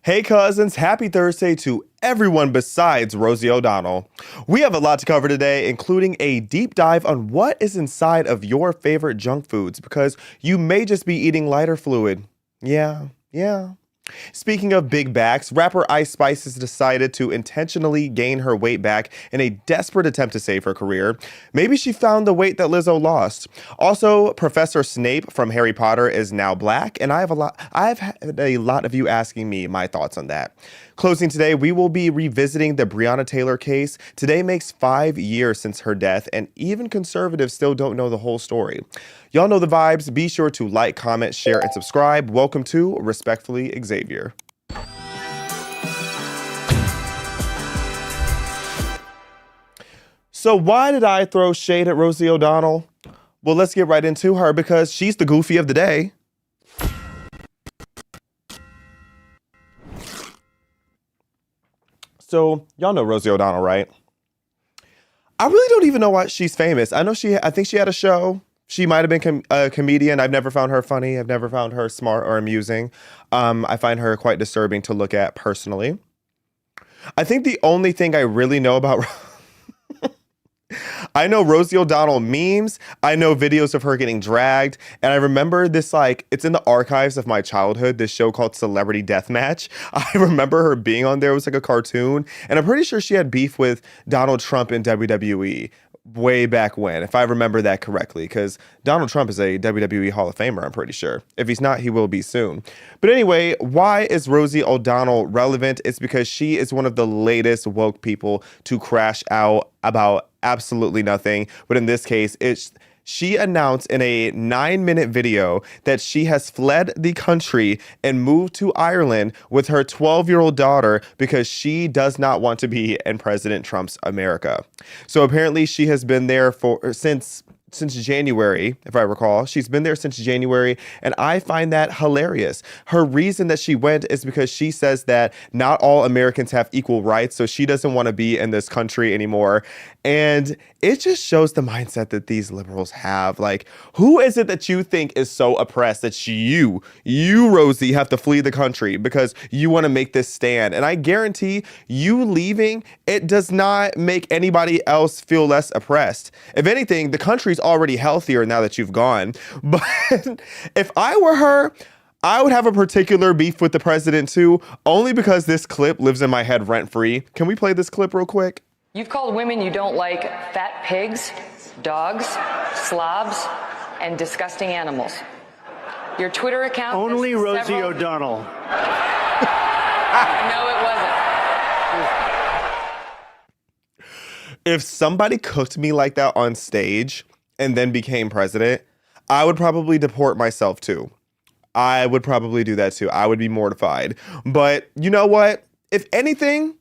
Hey cousins, happy Thursday to everyone besides Rosie O'Donnell. We have a lot to cover today, including a deep dive on what is inside of your favorite junk foods, because you may just be eating lighter fluid. Yeah. Speaking of big backs, rapper Ice Spice has decided to intentionally gain her weight back in a desperate attempt to save her career. Maybe she found the weight that Lizzo lost. Also, Professor Snape from Harry Potter is now black, and I've had a lot of you asking me my thoughts on that. Closing today, we will be revisiting the Breonna Taylor case. Today makes 5 years since her death, and even conservatives still don't know the whole story. Y'all know the vibes. Be sure to like, comment, share, and subscribe. Welcome to Respectfully Xavier. So why did I throw shade at Rosie O'Donnell? Well, let's get right into her because she's the goofy of the day. So y'all know Rosie O'Donnell, right? I really don't even know why she's famous. I think she had a show. She might have been a comedian. I've never found her funny. I've never found her smart or amusing. I find her quite disturbing to look at personally. I think the only thing I really know about I know Rosie O'Donnell memes. I know videos of her getting dragged. And I remember this, it's in the archives of my childhood, this show called Celebrity Deathmatch. I remember her being on there. It was like a cartoon. And I'm pretty sure she had beef with Donald Trump in WWE way back when, if I remember that correctly, because Donald Trump is a WWE Hall of Famer, I'm pretty sure. If he's not, he will be soon. But anyway, why is Rosie O'Donnell relevant? It's because she is one of the latest woke people to crash out about absolutely nothing. But in this case, she announced in a 9-minute video that she has fled the country and moved to Ireland with her 12-year-old daughter because she does not want to be in President Trump's America. So apparently she has been there since January, if I recall. She's been there since January, and I find that hilarious. Her reason that she went is because she says that not all Americans have equal rights, so she doesn't want to be in this country anymore. And it just shows the mindset that these liberals have. Who is it that you think is so oppressed that you, Rosie, have to flee the country because you want to make this stand? And I guarantee you leaving, it does not make anybody else feel less oppressed. If anything, the country's already healthier now that you've gone. But if I were her, I would have a particular beef with the president too, only because this clip lives in my head rent free. Can we play this clip real quick? You've called women you don't like fat pigs, dogs, slobs, and disgusting animals. Your Twitter account... Only Rosie O'Donnell. No, it wasn't. If somebody cooked me like that on stage and then became president, I would probably deport myself too. I would probably do that too. I would be mortified. But you know what? If anything,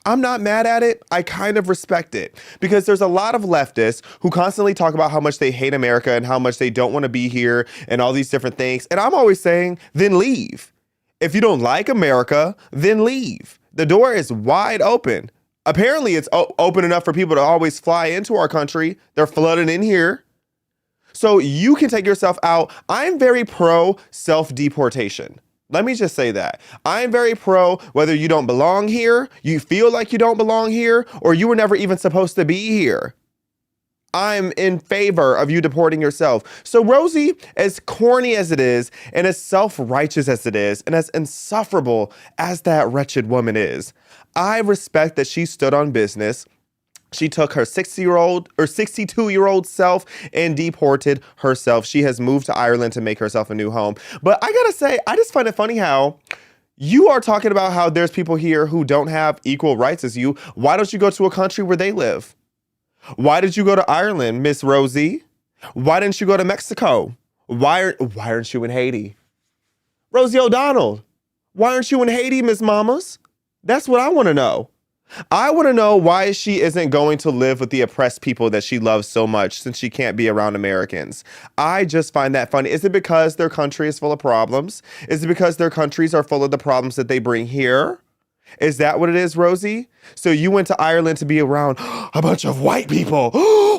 I'm not mad at it. I kind of respect it because there's a lot of leftists who constantly talk about how much they hate America and how much they don't want to be here and all these different things. And I'm always saying, then leave. If you don't like America, then leave. The door is wide open. Apparently, it's open enough for people to always fly into our country. They're flooding in here. So you can take yourself out. I'm very pro self-deportation. Let me just say that. I'm very pro whether you don't belong here, you feel like you don't belong here, or you were never even supposed to be here. I'm in favor of you deporting yourself. So Rosie, as corny as it is, and as self-righteous as it is, and as insufferable as that wretched woman is, I respect that she stood on business. She took her 62-year-old self and deported herself. She has moved to Ireland to make herself a new home. But I gotta say, I just find it funny how you are talking about how there's people here who don't have equal rights as you. Why don't you go to a country where they live? Why did you go to Ireland, Miss Rosie? Why didn't you go to Mexico? Why aren't you in Haiti? Rosie O'Donnell, why aren't you in Haiti, Miss Mamas? That's what I want to know. I want to know why she isn't going to live with the oppressed people that she loves so much since she can't be around Americans. I just find that funny. Is it because their country is full of problems? Is it because their countries are full of the problems that they bring here? Is that what it is, Rosie? So you went to Ireland to be around a bunch of white people.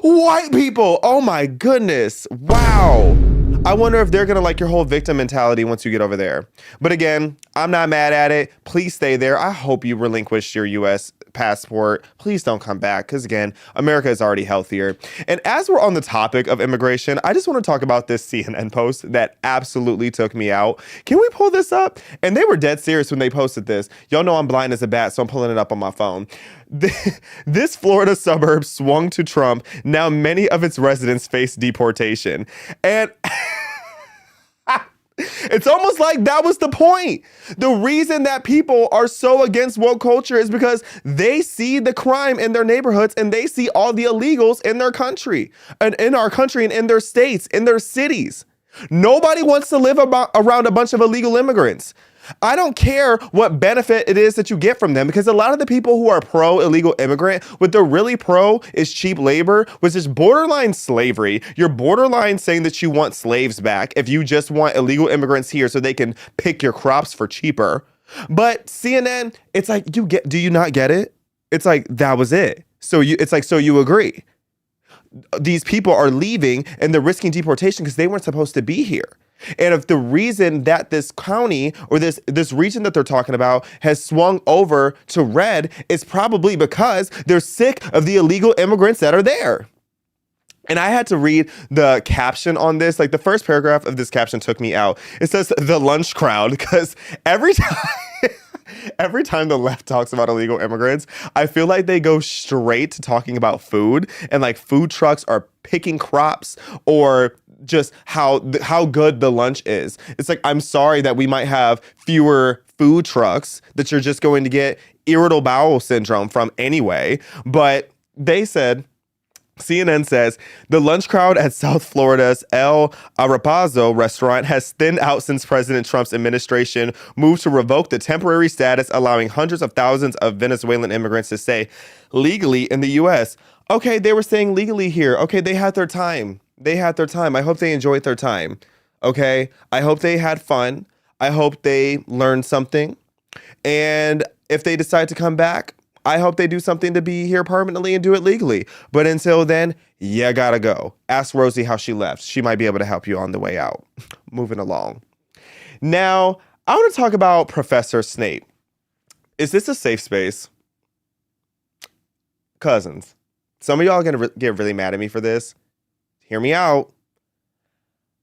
White people. Oh my goodness. Wow. I wonder if they're going to like your whole victim mentality once you get over there. But again, I'm not mad at it. Please stay there. I hope you relinquish your U.S. passport. Please don't come back because, again, America is already healthier. And as we're on the topic of immigration, I just want to talk about this CNN post that absolutely took me out. Can we pull this up? And they were dead serious when they posted this. Y'all know I'm blind as a bat, so I'm pulling it up on my phone. This Florida suburb swung to Trump. Now many of its residents face deportation. And it's almost like that was the point. The reason that people are so against woke culture is because they see the crime in their neighborhoods and they see all the illegals in their country and in our country and in their states, in their cities. Nobody wants to live around a bunch of illegal immigrants. I don't care what benefit it is that you get from them, because a lot of the people who are pro illegal immigrant, what they're really pro is cheap labor, which is borderline slavery. You're borderline saying that you want slaves back if you just want illegal immigrants here so they can pick your crops for cheaper. But CNN, it's like, do you not get it? It's like, that was it. So you agree. These people are leaving and they're risking deportation because they weren't supposed to be here. And if the reason that this county or this region that they're talking about has swung over to red, it's probably because they're sick of the illegal immigrants that are there. And I had to read the caption on this. Like, the first paragraph of this caption took me out. It says the lunch crowd, because every time the left talks about illegal immigrants, I feel like they go straight to talking about food, and like food trucks are picking crops or just how good the lunch is. It's like, I'm sorry that we might have fewer food trucks that you're just going to get irritable bowel syndrome from anyway. But they said, CNN says, the lunch crowd at South Florida's El Arapazo restaurant has thinned out since President Trump's administration moved to revoke the temporary status, allowing hundreds of thousands of Venezuelan immigrants to stay legally in the U.S. Okay, they were staying legally here. Okay, they had their time. I hope they enjoyed their time. Okay, I hope they had fun. I hope they learned something. And if they decide to come back, I hope they do something to be here permanently and do it legally. But until then, you gotta go. Ask Rosie how she left. She might be able to help you on the way out. Moving along. Now, I want to talk about Professor Snape. Is this a safe space? Cousins, some of y'all are going to get really mad at me for this. Hear me out.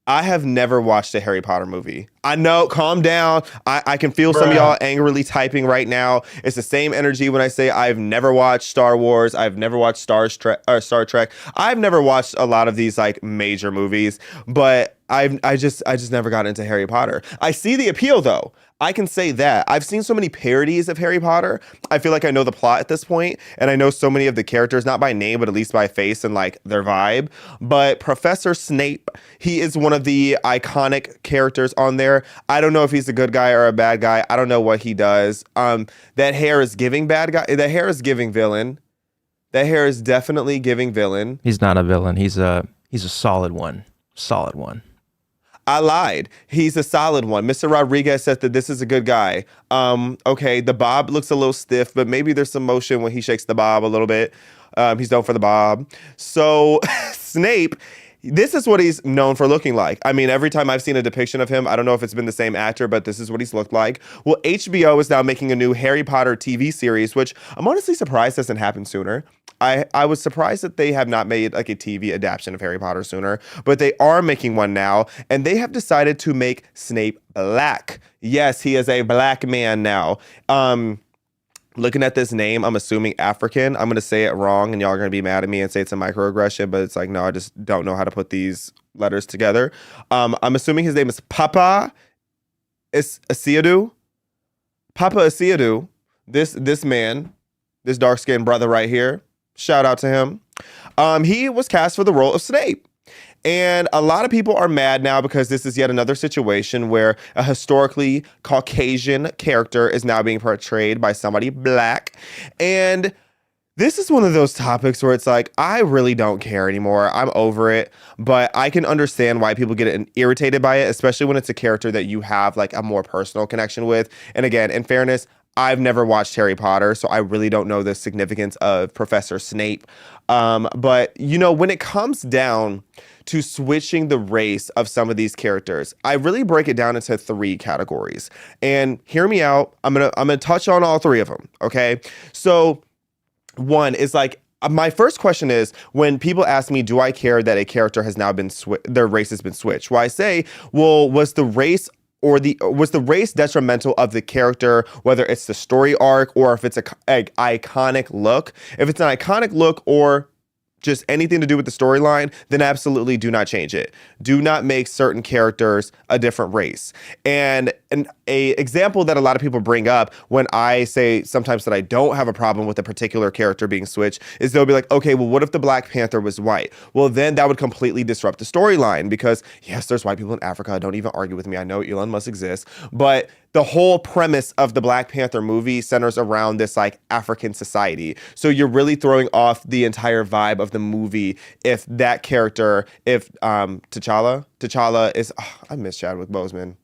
I have never watched a Harry Potter movie. I know, calm down. I can feel some of y'all angrily typing right now. It's the same energy when I say I've never watched Star Wars. I've never watched Star Trek. I've never watched a lot of these like major movies, but I just never got into Harry Potter. I see the appeal though. I can say that. I've seen so many parodies of Harry Potter. I feel like I know the plot at this point, and I know so many of the characters, not by name, but at least by face and like their vibe. But Professor Snape, he is one of the iconic characters on there. I don't know if he's a good guy or a bad guy. I don't know what he does. That hair is giving bad guy. That hair is giving villain. That hair is definitely giving villain. He's not a villain. He's a solid one. Solid one. I lied. He's a solid one. Mr. Rodriguez said that this is a good guy. Okay, the bob looks a little stiff, but maybe there's some motion when he shakes the bob a little bit. He's known for the bob. So Snape, this is what he's known for looking like. I mean, every time I've seen a depiction of him, I don't know if it's been the same actor, but this is what he's looked like. Well, HBO is now making a new Harry Potter TV series, which I'm honestly surprised hasn't happened sooner. I was surprised that they have not made like a TV adaptation of Harry Potter sooner, but they are making one now, and they have decided to make Snape black. Yes, he is a black man now. Looking at this name, I'm assuming African. I'm going to say it wrong, and y'all are going to be mad at me and say it's a microaggression, but it's like, no, I just don't know how to put these letters together. I'm assuming his name is Papa Asiadu. Papa Asiadu, this man, this dark-skinned brother right here, shout out to him. He was cast for the role of Snape. And a lot of people are mad now because this is yet another situation where a historically Caucasian character is now being portrayed by somebody black. And this is one of those topics where it's like, I really don't care anymore. I'm over it. But I can understand why people get irritated by it, especially when it's a character that you have like a more personal connection with. And again, in fairness, I've never watched Harry Potter, so I really don't know the significance of Professor Snape. But, when it comes down to switching the race of some of these characters, I really break it down into 3 categories. And hear me out. I'm gonna touch on all 3 of them. Okay. So one is like, my first question is, when people ask me, do I care that a character has now been their race has been switched? Well, I say, well, was the race detrimental of the character, whether it's the story arc or if it's a iconic look? If it's an iconic look or just anything to do with the storyline, then absolutely do not change it. Do not make certain characters a different race. And a example that a lot of people bring up when I say sometimes that I don't have a problem with a particular character being switched is they'll be like, okay, well, what if the Black Panther was white? Well, then that would completely disrupt the storyline because, yes, there's white people in Africa. Don't even argue with me. I know Elon Musk exists, but the whole premise of the Black Panther movie centers around this like African society. So you're really throwing off the entire vibe of the movie if that character, if T'Challa is, I miss Chadwick Boseman.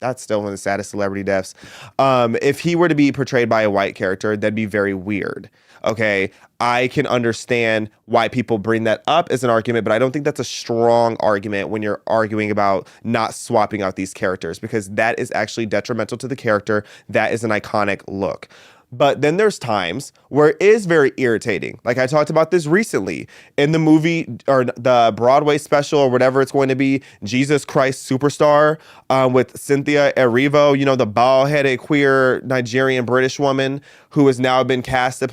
That's still one of the saddest celebrity deaths. If he were to be portrayed by a white character, that'd be very weird. Okay, I can understand why people bring that up as an argument, but I don't think that's a strong argument when you're arguing about not swapping out these characters, because that is actually detrimental to the character. That is an iconic look. But then there's times where it is very irritating. Like I talked about this recently in the movie or the Broadway special or whatever it's going to be, Jesus Christ Superstar, with Cynthia Erivo, the bald-headed queer Nigerian British woman who has now been cast to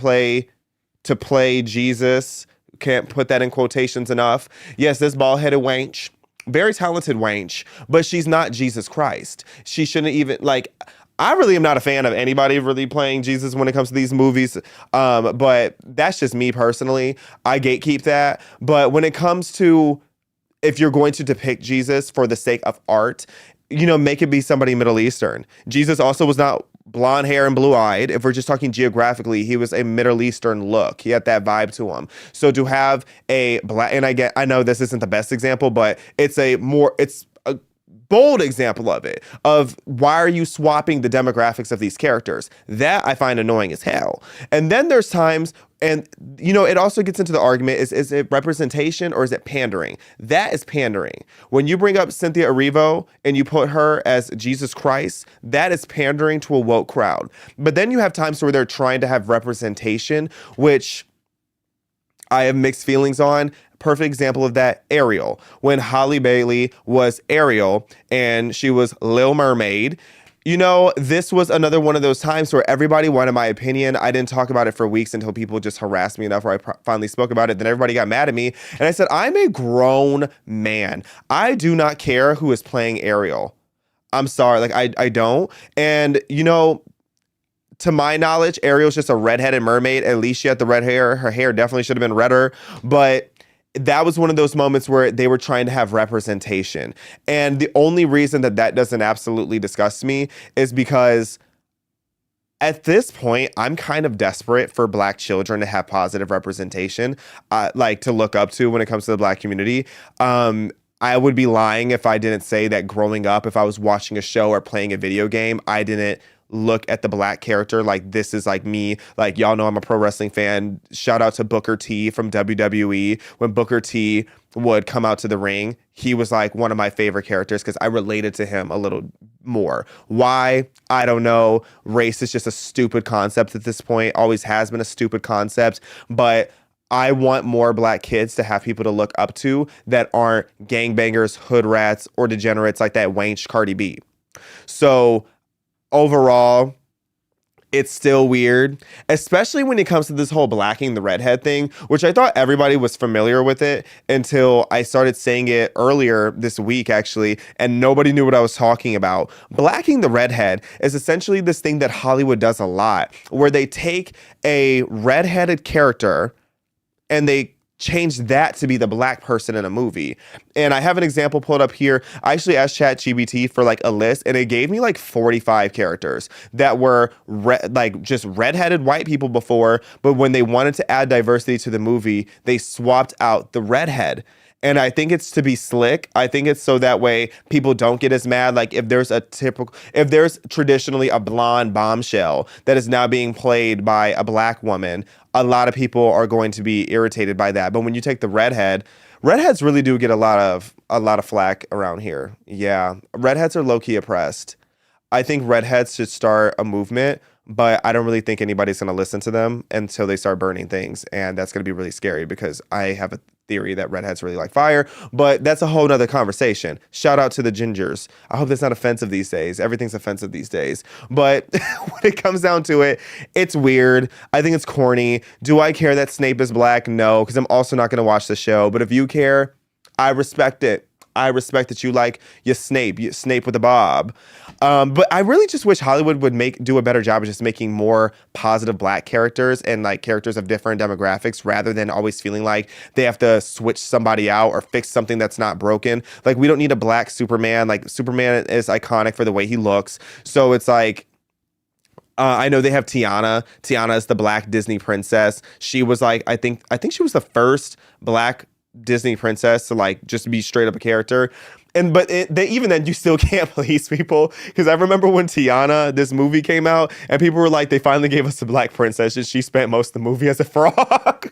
play Jesus. Can't put that in quotations enough. Yes, this bald-headed wench, very talented wench, but she's not Jesus Christ. She shouldn't even I really am not a fan of anybody really playing Jesus when it comes to these movies. But that's just me personally. I gatekeep that. But when it comes to if you're going to depict Jesus for the sake of art, make it be somebody Middle Eastern. Jesus also was not blonde hair and blue-eyed. If we're just talking geographically, he was a Middle Eastern look. He had that vibe to him. So to have a black, and I know this isn't the best example, but it's a bold example of why are you swapping the demographics of these characters? That I find annoying as hell. And then there's times, and it also gets into the argument, is it representation or is it pandering? That is pandering. When you bring up Cynthia Erivo and you put her as Jesus Christ, that is pandering to a woke crowd. But then you have times where they're trying to have representation, which I have mixed feelings on. Perfect example of that, Ariel. When Halle Bailey was Ariel and she was Lil Mermaid, this was another one of those times where everybody wanted my opinion. I didn't talk about it for weeks until people just harassed me enough where I finally spoke about it. Then everybody got mad at me. And I said, I'm a grown man. I do not care who is playing Ariel. I'm sorry. I don't. And, to my knowledge, Ariel's just a redheaded mermaid. At least she had the red hair. Her hair definitely should have been redder. But that was one of those moments where they were trying to have representation. And the only reason that doesn't absolutely disgust me is because at this point, I'm kind of desperate for Black children to have positive representation, to look up to when it comes to the Black community. I would be lying if I didn't say that growing up, if I was watching a show or playing a video game, I didn't look at the Black character like this is like me. Like, y'all know I'm a pro wrestling fan. Shout out to Booker T from WWE. When Booker T would come out to the ring, he was like one of my favorite characters because I related to him a little more. Why? I don't know. Race is just a stupid concept at this point. Always has been a stupid concept. But I want more Black kids to have people to look up to that aren't gangbangers, hood rats, or degenerates like that wench Cardi B. So overall, it's still weird, especially when it comes to this whole blacking the redhead thing, which I thought everybody was familiar with it until I started saying it earlier this week, actually, and nobody knew what I was talking about. Blacking the redhead is essentially this thing that Hollywood does a lot, where they take a redheaded character and they change that to be the Black person in a movie. And I have an example pulled up here. I actually asked ChatGPT for a list, and it gave me 45 characters that were just redheaded white people before, but when they wanted to add diversity to the movie, they swapped out the redhead. And I think it's to be slick. I think it's so that way people don't get as mad. Like if there's traditionally a blonde bombshell that is now being played by a black woman, a lot of people are going to be irritated by that. But when you take the redheads really do get a lot of flack around here. Yeah, redheads are low-key oppressed. I think redheads should start a movement, but I don't really think anybody's going to listen to them until they start burning things. And that's going to be really scary because I have a theory that redheads really like fire, but that's a whole nother conversation. Shout out to the gingers. I hope that's not offensive these days. Everything's offensive these days. But when it comes down to it, it's weird. I think it's corny. Do I care that Snape is black? No, because I'm also not going to watch the show. But if you care, I respect it. I respect that you like your Snape with a bob. But I really just wish Hollywood would do a better job of just making more positive black characters and like characters of different demographics rather than always feeling like they have to switch somebody out or fix something that's not broken. Like we don't need a black Superman. Like Superman is iconic for the way he looks. So it's like, I know they have Tiana. Tiana is the black Disney princess. She was like, I think she was the first black Disney princess to like just be straight up a character. But even then, you still can't please people. Because I remember when Tiana, this movie came out, and people were like, they finally gave us a black princess, and she spent most of the movie as a frog.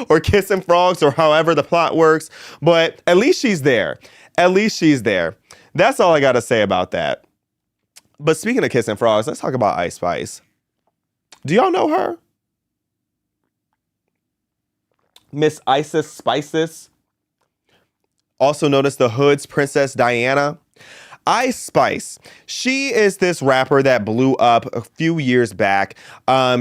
Or kissing frogs, or however the plot works. But at least she's there. At least she's there. That's all I got to say about that. But speaking of kissing frogs, let's talk about Ice Spice. Do y'all know her? Miss Isis Spices, also known as the Hood's Princess Diana. Ice Spice, she is this rapper that blew up a few years back.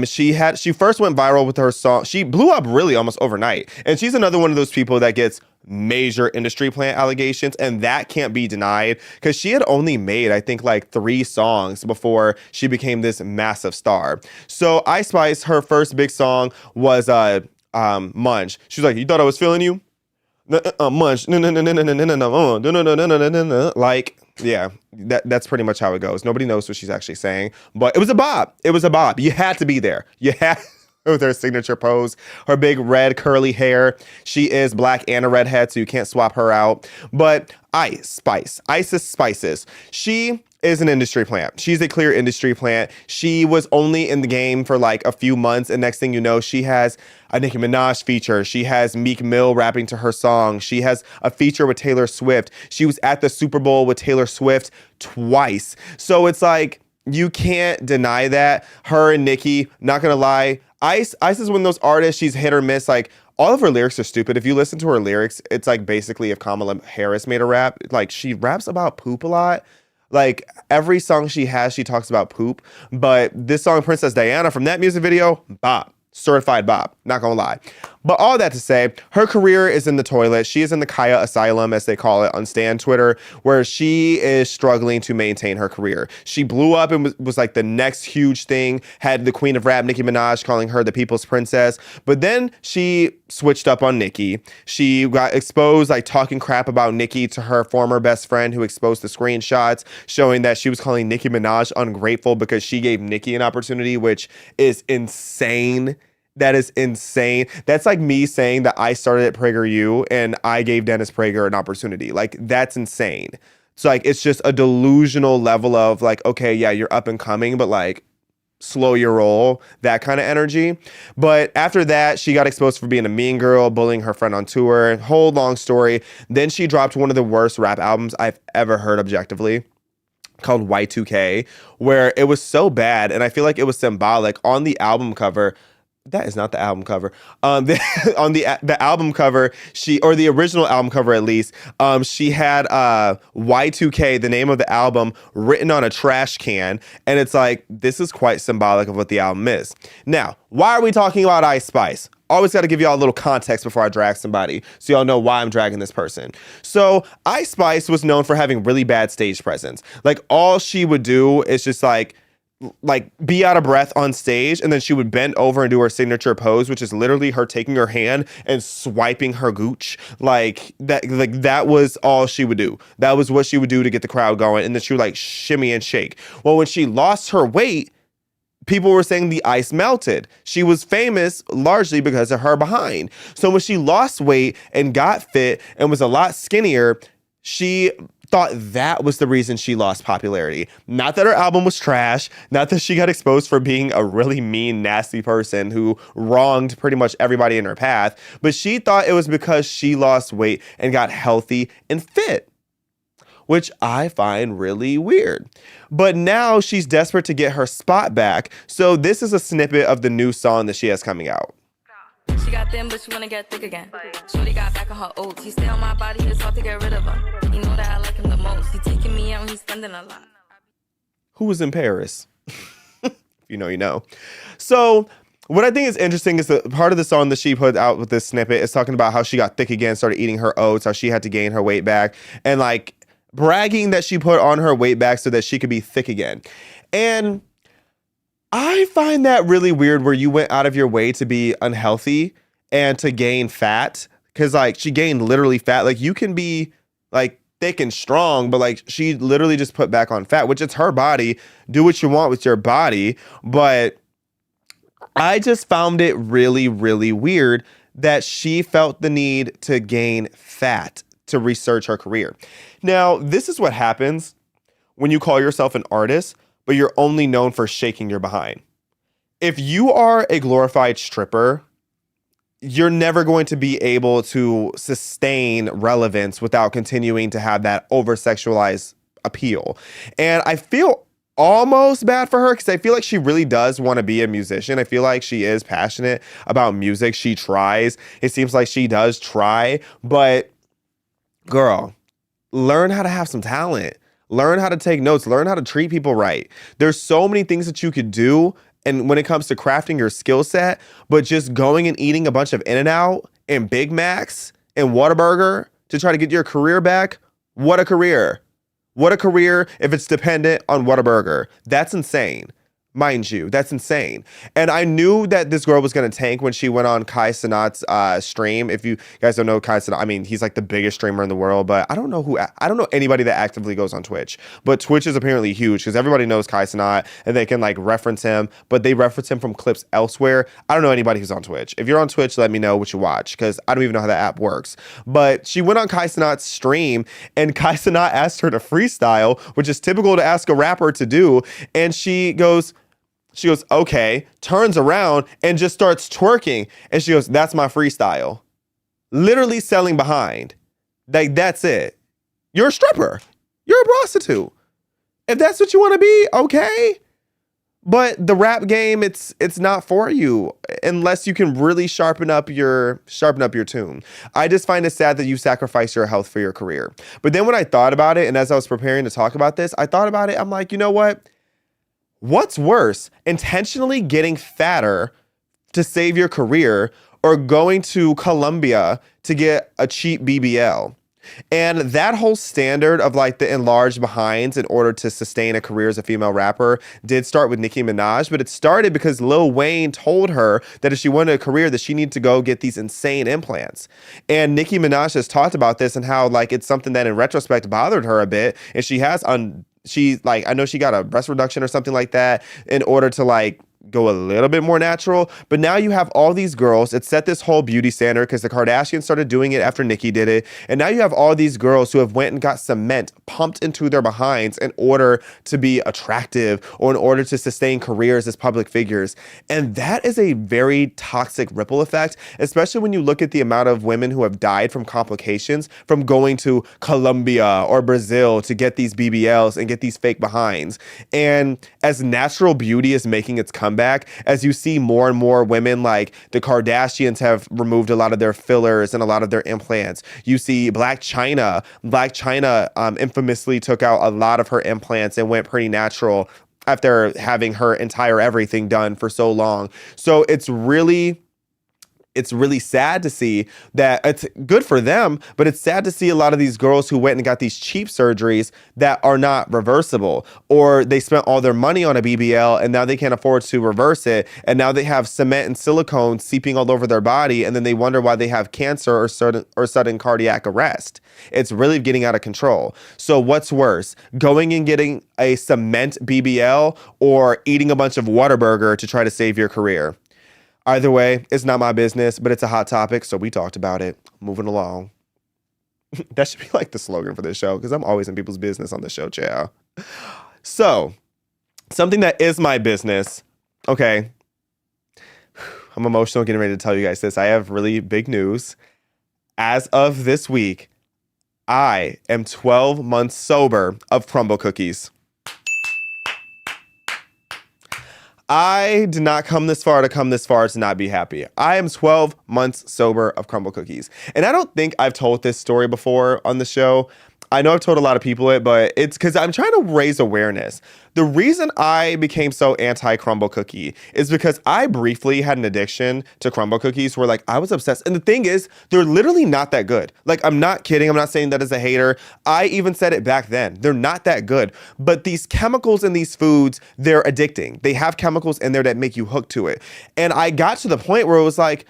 She first went viral with her song. She blew up really almost overnight. And she's another one of those people that gets major industry plant allegations, and that can't be denied because she had only made, I think, like 3 songs before she became this massive star. So Ice Spice, her first big song was Munch. She was like, you thought I was feeling you? Munch. Like, yeah, that's pretty much how it goes. Nobody knows what she's actually saying, but it was a bop. It was a bop. You had to be there. You had with her signature pose, her big red curly hair. She is black and a redhead, so you can't swap her out. But Ice Spice, Isis Spices, she is an industry plant. She's a clear industry plant. She was only in the game for like a few months, and next thing you know, she has a Nicki Minaj feature. She has Meek Mill rapping to her song. She has a feature with Taylor Swift. She was at the Super Bowl with Taylor Swift twice. So it's like, you can't deny that. Her and Nicki, not gonna lie, Ice is one of those artists, she's hit or miss. Like, all of her lyrics are stupid. If you listen to her lyrics, it's like basically if Kamala Harris made a rap. Like, she raps about poop a lot. Like, every song she has, she talks about poop. But this song, Princess Diana, from that music video, bop. Certified bop, not gonna lie. But all that to say, her career is in the toilet. She is in the Kaya Asylum, as they call it on Stan Twitter, where she is struggling to maintain her career. She blew up and was like the next huge thing, had the queen of rap, Nicki Minaj, calling her the people's princess. But then she switched up on Nicki. She got exposed, like talking crap about Nicki to her former best friend, who exposed the screenshots showing that she was calling Nicki Minaj ungrateful because she gave Nicki an opportunity, which is insane. That is insane. That's like me saying that I started at PragerU and I gave Dennis Prager an opportunity. Like, that's insane. So like, it's just a delusional level of like, okay, yeah, you're up and coming, but like, slow your roll, that kind of energy. But after that, she got exposed for being a mean girl, bullying her friend on tour, whole long story. Then she dropped one of the worst rap albums I've ever heard objectively, called Y2K, where it was so bad. And I feel like it was symbolic. On the album cover, that is not the album cover. On the album cover, or the original album cover at least, she had Y2K, the name of the album, written on a trash can. And it's like, this is quite symbolic of what the album is. Now, why are we talking about Ice Spice? Always got to give y'all a little context before I drag somebody, so y'all know why I'm dragging this person. So Ice Spice was known for having really bad stage presence. Like, all she would do is just like be out of breath on stage, and then she would bend over and do her signature pose, which is literally her taking her hand and swiping her gooch. Like that was all she would do. That was what she would do to get the crowd going, and then she would like shimmy and shake. Well, when she lost her weight, people were saying the ice melted. She was famous largely because of her behind. So when she lost weight and got fit and was a lot skinnier, she thought that was the reason she lost popularity. Not that her album was trash, not that she got exposed for being a really mean, nasty person who wronged pretty much everybody in her path, but she thought it was because she lost weight and got healthy and fit, which I find really weird. But now she's desperate to get her spot back, so this is a snippet of the new song that she has coming out. She got thin, but she wanna get thick again. Shorty got back on her oats. He stay on my body, it's hard to get rid of him. You know that I like him the most. He taking me out and he's spending a lot. Who was in Paris? You know, you know. So what I think is interesting is that part of the song that she put out with this snippet is talking about how she got thick again, started eating her oats, how she had to gain her weight back, and like bragging that she put on her weight back so that she could be thick again. And I find that really weird where you went out of your way to be unhealthy and to gain fat. Cause like she gained literally fat. Like you can be like thick and strong, but like she literally just put back on fat, which it's her body. Do what you want with your body. But I just found it really, really weird that she felt the need to gain fat to research her career. Now, this is what happens when you call yourself an artist, but you're only known for shaking your behind. If you are a glorified stripper, you're never going to be able to sustain relevance without continuing to have that over-sexualized appeal. And I feel almost bad for her because I feel like she really does want to be a musician. I feel like she is passionate about music. She tries. It seems like she does try. But girl, learn how to have some talent. Learn how to take notes. Learn how to treat people right. There's so many things that you could do. And when it comes to crafting your skill set, but just going and eating a bunch of In-N-Out and Big Macs and Whataburger to try to get your career back, what a career. What a career if it's dependent on Whataburger. That's insane. Mind you, that's insane. And I knew that this girl was going to tank when she went on Kai Cenat's stream. If you guys don't know Kai Cenat, I mean, he's like the biggest streamer in the world, but I don't know anybody that actively goes on Twitch. But Twitch is apparently huge because everybody knows Kai Cenat and they can like reference him, but they reference him from clips elsewhere. I don't know anybody who's on Twitch. If you're on Twitch, let me know what you watch because I don't even know how that app works. But she went on Kai Cenat's stream and Kai Cenat asked her to freestyle, which is typical to ask a rapper to do. And she goes, okay, turns around and just starts twerking. And she goes, that's my freestyle. Literally selling behind. Like, that's it. You're a stripper. You're a prostitute. If that's what you want to be, okay. But the rap game, it's not for you unless you can really sharpen up your tune. I just find it sad that you sacrifice your health for your career. But then when I thought about it, and as I was preparing to talk about this, I thought about it. I'm like, you know what? What's worse, intentionally getting fatter to save your career or going to Colombia to get a cheap BBL? And that whole standard of like the enlarged behinds in order to sustain a career as a female rapper did start with Nicki Minaj, but it started because Lil Wayne told her that if she wanted a career that she needed to go get these insane implants. And Nicki Minaj has talked about this and how like it's something that in retrospect bothered her a bit. And I know she got a breast reduction or something like that in order to like go a little bit more natural. But now you have all these girls. It set this whole beauty standard because the Kardashians started doing it after Nicki did it. And now you have all these girls who have went and got cement pumped into their behinds in order to be attractive or in order to sustain careers as public figures. And that is a very toxic ripple effect, especially when you look at the amount of women who have died from complications from going to Colombia or Brazil to get these BBLs and get these fake behinds. And as natural beauty is making its comeback, as you see more and more women like the Kardashians have removed a lot of their fillers and a lot of their implants. You see Black China infamously took out a lot of her implants and went pretty natural after having her entire everything done for so long. So it's really it's really sad to see that. It's good for them, but it's sad to see a lot of these girls who went and got these cheap surgeries that are not reversible, or they spent all their money on a BBL and now they can't afford to reverse it. And now they have cement and silicone seeping all over their body. And then they wonder why they have cancer or sudden cardiac arrest. It's really getting out of control. So what's worse, going and getting a cement BBL or eating a bunch of Whataburger to try to save your career? Either way, it's not my business, but it's a hot topic, so we talked about it. Moving along. That should be like the slogan for this show, because I'm always in people's business on the show, child. So, something that is my business. Okay. I'm emotional getting ready to tell you guys this. I have really big news. As of this week, I am 12 months sober of crumble cookies. I did not come this far to not be happy. I am 12 months sober of crumble cookies. And I don't think I've told this story before on the show. I know I've told a lot of people it, but it's because I'm trying to raise awareness. The reason I became so anti-crumble cookie is because I briefly had an addiction to crumble cookies where like I was obsessed. And the thing is, they're literally not that good. Like, I'm not kidding. I'm not saying that as a hater. I even said it back then. They're not that good. But these chemicals in these foods, they're addicting. They have chemicals in there that make you hooked to it. And I got to the point where it was like,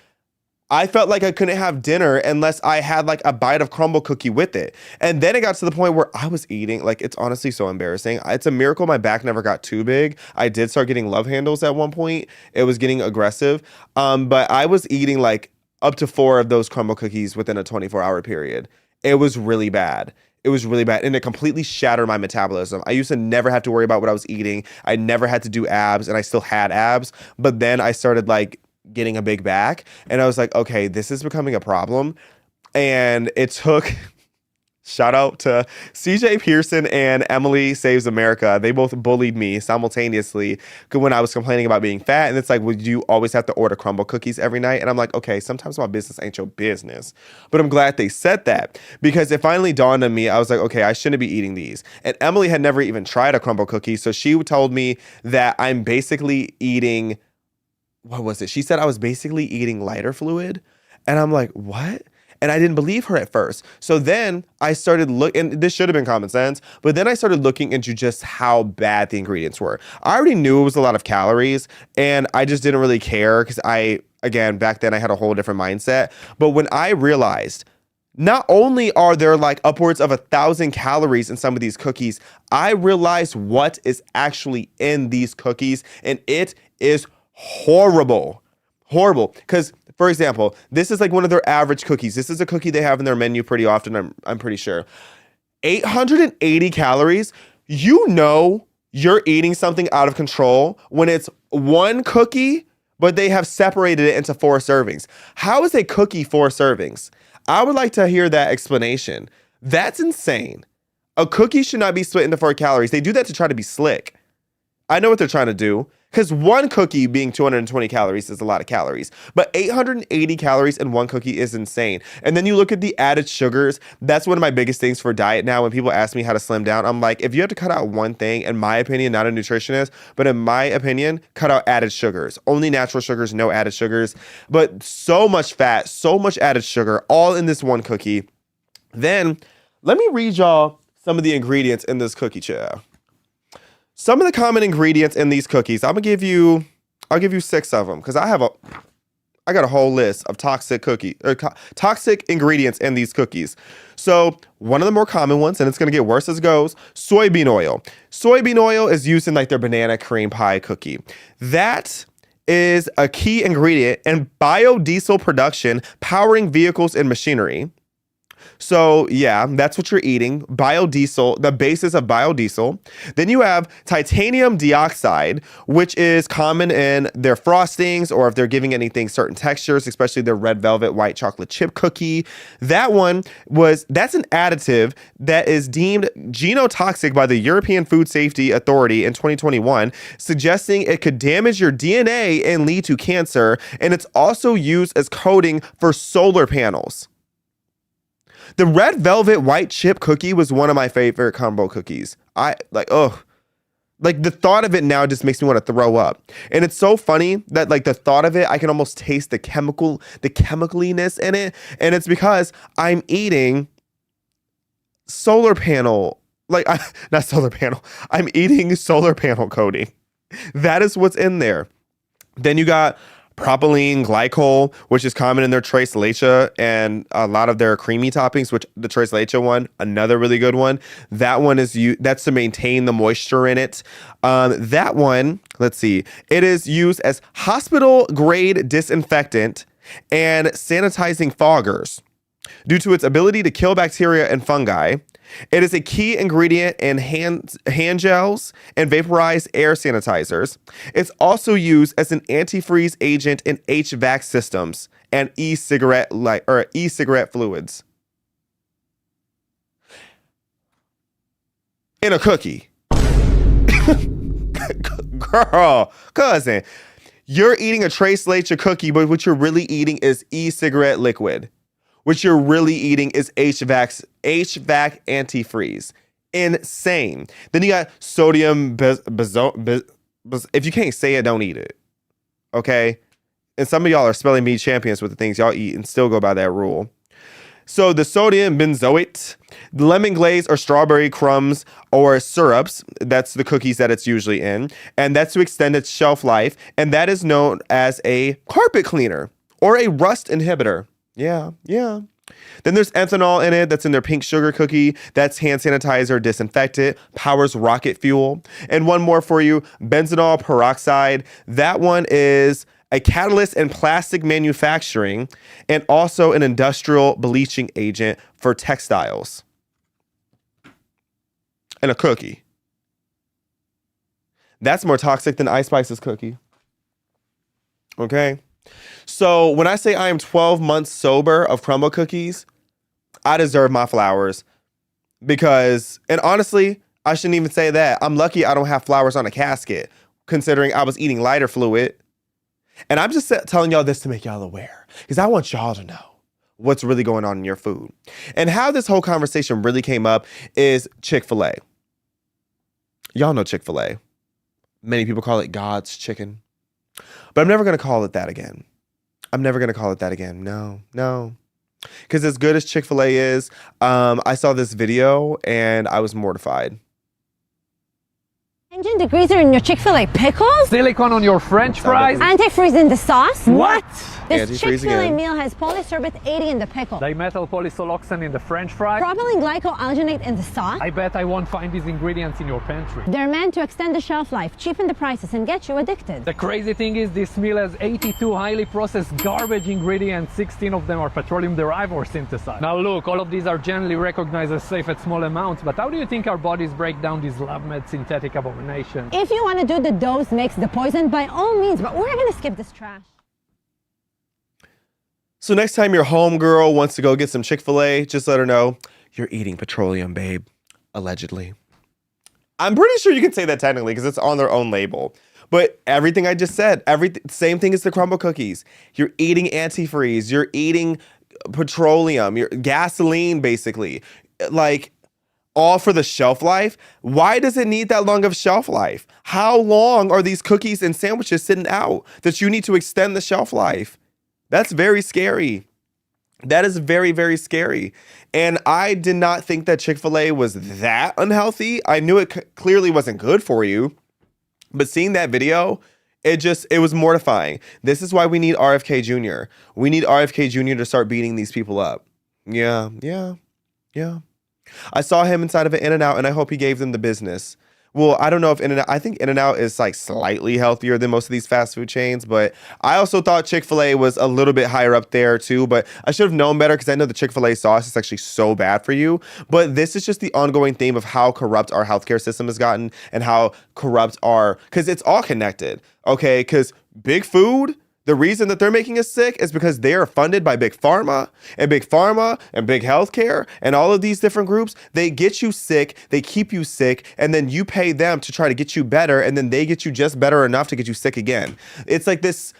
I felt like I couldn't have dinner unless I had like a bite of crumble cookie with it. And then it got to the point where I was eating, like, it's honestly so embarrassing. It's a miracle my back never got too big. I did start getting love handles at one point. It was getting aggressive. But I was eating like up to 4 of those crumble cookies within a 24-hour period. It was really bad. It was really bad. And it completely shattered my metabolism. I used to never have to worry about what I was eating. I never had to do abs, and I still had abs. But then I started like getting a big back, and I was like, okay, this is becoming a problem. And it took shout out to CJ Pearson and Emily Saves America. They both bullied me simultaneously when I was complaining about being fat. And it's like, would you always have to order crumble cookies every night? And I'm like, okay, sometimes my business ain't your business. But I'm glad they said that, because it finally dawned on me. I was like, okay, I shouldn't be eating these. And Emily had never even tried a crumble cookie. So she told me that I'm basically eating, what was it? She said I was basically eating lighter fluid. And I'm like, what? And I didn't believe her at first. So then I started looking, and this should have been common sense, but then I started looking into just how bad the ingredients were. I already knew it was a lot of calories, and I just didn't really care because again, back then I had a whole different mindset. But when I realized not only are there like upwards of 1,000 calories in some of these cookies, I realized what is actually in these cookies, and it is horrible. Horrible. Because, for example, this is like one of their average cookies. This is a cookie they have in their menu pretty often, I'm pretty sure. 880 calories. You know you're eating something out of control when it's one cookie, but they have separated it into 4 servings. How is a cookie 4 servings? I would like to hear that explanation. That's insane. A cookie should not be split into 4 calories. They do that to try to be slick. I know what they're trying to do. Because one cookie being 220 calories is a lot of calories. But 880 calories in one cookie is insane. And then you look at the added sugars. That's one of my biggest things for diet now. When people ask me how to slim down, I'm like, if you have to cut out one thing, in my opinion, not a nutritionist, but in my opinion, cut out added sugars. Only natural sugars, no added sugars. But so much fat, so much added sugar, all in this one cookie. Then let me read y'all some of the ingredients in this cookie, child. Some of the common ingredients in these cookies, I'll give you 6 of them, because I got a whole list of toxic ingredients in these cookies. So one of the more common ones, and it's going to get worse as it goes, soybean oil. Soybean oil is used in like their banana cream pie cookie. That is a key ingredient in biodiesel production, powering vehicles and machinery. So yeah, that's what you're eating. Biodiesel, the basis of biodiesel. Then you have titanium dioxide, which is common in their frostings, or if they're giving anything certain textures, especially their red velvet white chocolate chip cookie. That's an additive that is deemed genotoxic by the European Food Safety Authority in 2021, suggesting it could damage your DNA and lead to cancer. And it's also used as coating for solar panels. The red velvet white chip cookie was one of my favorite combo cookies. Like the thought of it now just makes me want to throw up. And it's so funny that like the thought of it, I can almost taste the chemicaliness in it. And it's because I'm eating solar panel, not solar panel. I'm eating solar panel coating. That is what's in there. Then you got propylene glycol, which is common in their tres leche and a lot of their creamy toppings, which the tres leche one, another really good one. That one that's to maintain the moisture in it. That one, let's see, it is used as hospital grade disinfectant and sanitizing foggers due to its ability to kill bacteria and fungi. It is a key ingredient in hand gels and vaporized air sanitizers. It's also used as an antifreeze agent in HVAC systems and e-cigarette fluids. In a cookie. Girl, cousin, you're eating a tres leche cookie, but what you're really eating is e-cigarette liquid. What you're really eating is HVAC antifreeze. Insane. Then you got sodium if you can't say it, don't eat it. Okay? And some of y'all are spelling bee champions with the things y'all eat and still go by that rule. So the sodium benzoate, the lemon glaze or strawberry crumbs or syrups, that's the cookies that it's usually in. And that's to extend its shelf life. And that is known as a carpet cleaner or a rust inhibitor. Yeah. Then there's ethanol in it. That's in their pink sugar cookie. That's hand sanitizer, disinfectant, powers rocket fuel. And one more for you, benzoyl peroxide. That one is a catalyst in plastic manufacturing and also an industrial bleaching agent for textiles. And a cookie. That's more toxic than Ice Spice's cookie. Okay? So when I say I am 12 months sober of crumble cookies, I deserve my flowers because, and honestly, I shouldn't even say that. I'm lucky I don't have flowers on a casket, considering I was eating lighter fluid. And I'm just telling y'all this to make y'all aware because I want y'all to know what's really going on in your food. And how this whole conversation really came up is Chick-fil-A. Y'all know Chick-fil-A. Many people call it God's chicken. But I'm never going to call it that again. No. Because as good as Chick-fil-A is, I saw this video and I was mortified. 100 degrees are in your Chick-fil-A pickles? Silicone on your French fries? Antifreeze in the sauce? What? This Antifreeze Chick-fil-A again. meal has polysorbate 80 in the pickle. Dimethyl polysoloxane in the French fry? Propylene glycoalginate in the sauce. I bet I won't find these ingredients in your pantry. They're meant to extend the shelf life, cheapen the prices, and get you addicted. The crazy thing is this meal has 82 highly processed garbage ingredients. 16 of them are petroleum derived or synthesized. Now look, all of these are generally recognized as safe at small amounts, but how do you think our bodies break down these lab-made synthetic abominations? If you want to do the dose mix, the poison, by all means, but we're going to skip this trash. So next time your homegirl wants to go get some Chick-fil-A, just let her know you're eating petroleum, babe. Allegedly. I'm pretty sure you can say that technically because it's on their own label. But everything I just said, same thing as the crumble cookies. You're eating antifreeze. You're eating petroleum. You're gasoline, basically. Like, all for the shelf life. Why does it need that long of shelf life? How long are these cookies and sandwiches sitting out that you need to extend the shelf life? That's very scary. That is very, very scary. And I did not think that Chick-fil-A was that unhealthy. I knew it clearly wasn't good for you. But seeing that video, it was mortifying. This is why we need RFK Jr. We need RFK Jr. to start beating these people up. Yeah. I saw him inside of an In-N-Out and I hope he gave them the business. Well, I don't know if I think In-N-Out is like slightly healthier than most of these fast food chains, but I also thought Chick-fil-A was a little bit higher up there too, but I should have known better because I know the Chick-fil-A sauce is actually so bad for you. But this is just the ongoing theme of how corrupt our healthcare system has gotten and how corrupt because it's all connected, okay? Because big food, the reason that they're making us sick is because they are funded by big pharma and big healthcare and all of these different groups. They get you sick, they keep you sick, and then you pay them to try to get you better, and then they get you just better enough to get you sick again. It's like this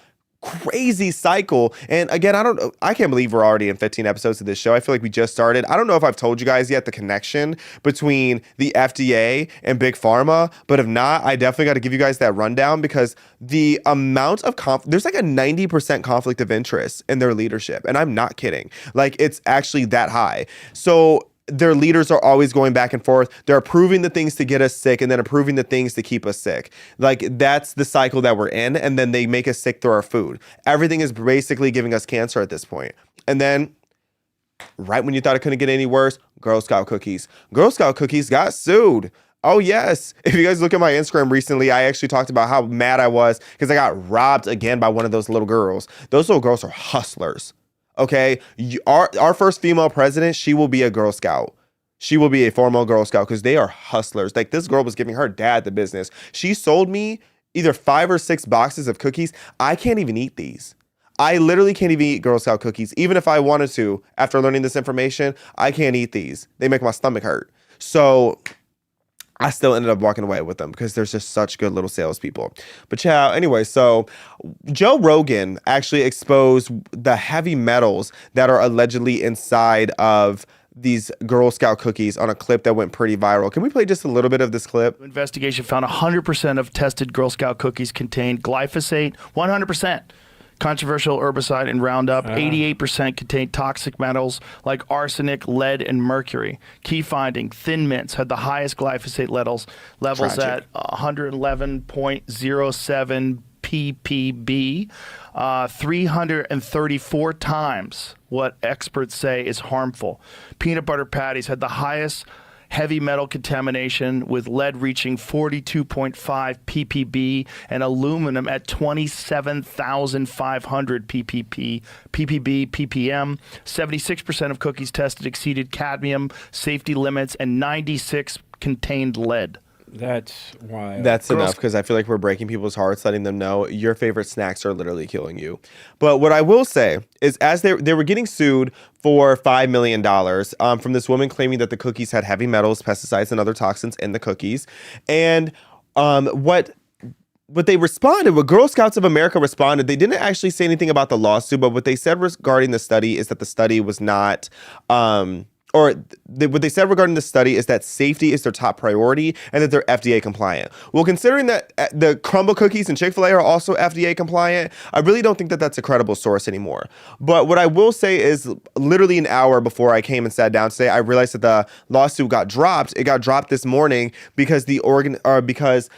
crazy cycle. And again, I can't believe we're already in 15 episodes of this show. I feel like we just started. I don't know if I've told you guys yet the connection between the FDA and Big Pharma, but if not, I definitely got to give you guys that rundown, because the amount of there's like a 90% conflict of interest in their leadership. And I'm not kidding. Like, it's actually that high. So their leaders are always going back and forth. They're approving the things to get us sick and then approving the things to keep us sick. Like, that's the cycle that we're in. And then they make us sick through our food. Everything is basically giving us cancer at this point. And then right when you thought it couldn't get any worse, Girl Scout cookies. Girl Scout cookies got sued. Oh, yes. If you guys look at my Instagram recently, I actually talked about how mad I was because I got robbed again by one of those little girls. Those little girls are hustlers. Okay, our first female president, she will be a Girl Scout. She will be a formal Girl Scout, because they are hustlers. Like, this girl was giving her dad the business. She sold me either 5 or 6 boxes of cookies. I can't even eat these. I literally can't even eat Girl Scout cookies. Even if I wanted to, after learning this information, I can't eat these. They make my stomach hurt. So I still ended up walking away with them because there's just such good little salespeople. But yeah, anyway, so Joe Rogan actually exposed the heavy metals that are allegedly inside of these Girl Scout cookies on a clip that went pretty viral. Can we play just a little bit of this clip? Investigation found 100% of tested Girl Scout cookies contained glyphosate, 100%. Controversial herbicide and Roundup. 88% contained toxic metals like arsenic, lead, and mercury. Key finding: Thin Mints had the highest glyphosate levels at 111.07 ppb, 334 times what experts say is harmful. Peanut butter patties had the highest heavy metal contamination, with lead reaching 42.5 ppb and aluminum at 27,500 ppb, ppm. 76% of cookies tested exceeded cadmium safety limits, and 96 contained lead. That's wild. That's enough, because I feel like we're breaking people's hearts, letting them know your favorite snacks are literally killing you. But what I will say is, as they were getting sued for $5 million from this woman claiming that the cookies had heavy metals, pesticides, and other toxins in the cookies. And what they responded, what Girl Scouts of America responded, they didn't actually say anything about the lawsuit, but what they said regarding the study is that the study was not... what they said regarding the study is that safety is their top priority and that they're FDA compliant. Well, considering that the Crumble cookies and Chick-fil-A are also FDA compliant, I really don't think that that's a credible source anymore. But what I will say is, literally an hour before I came and sat down today, I realized that the lawsuit got dropped. It got dropped this morning because the organization